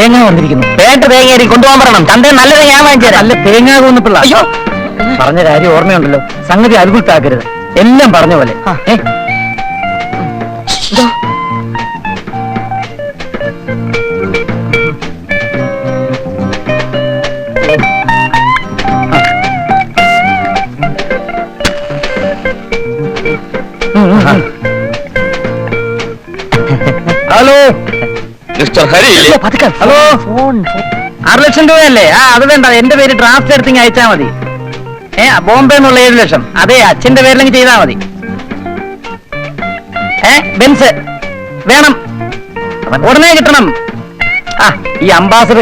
തേങ്ങ വന്നിരിക്കുന്നു. വേണ്ട തേങ്ങ കൊണ്ടുപോകാൻ പറയണം. ചന്തയിൽ നല്ല തേങ്ങ ഞാൻ വാങ്ങിച്ചു തരാം. നല്ല തേങ്ങ കൊന്നിട്ടുള്ള. അയ്യോ, പറഞ്ഞ കാര്യം ഓർമ്മയുണ്ടല്ലോ. സംഗതി അത്ഭുതാക്കരുത്. എല്ലാം പറഞ്ഞ പോലെ. Hello mister Hari. ഹലോ, 6 ലക്ഷം രൂപയല്ലേ? അത് വേണ്ട, എന്റെ പേര് ഡ്രാഫ്റ്റ് എടുത്തിങ്ങ് അയച്ചാ മതി. ബോംബെ എന്നുള്ള 7 ലക്ഷം അതെ അച്ഛന്റെ പേരിലെങ്കിൽ ചെയ്താൽ മതി. ബെൻസ് വേണം, ഉടനെ കിട്ടണം. ഈ അംബാസഡർ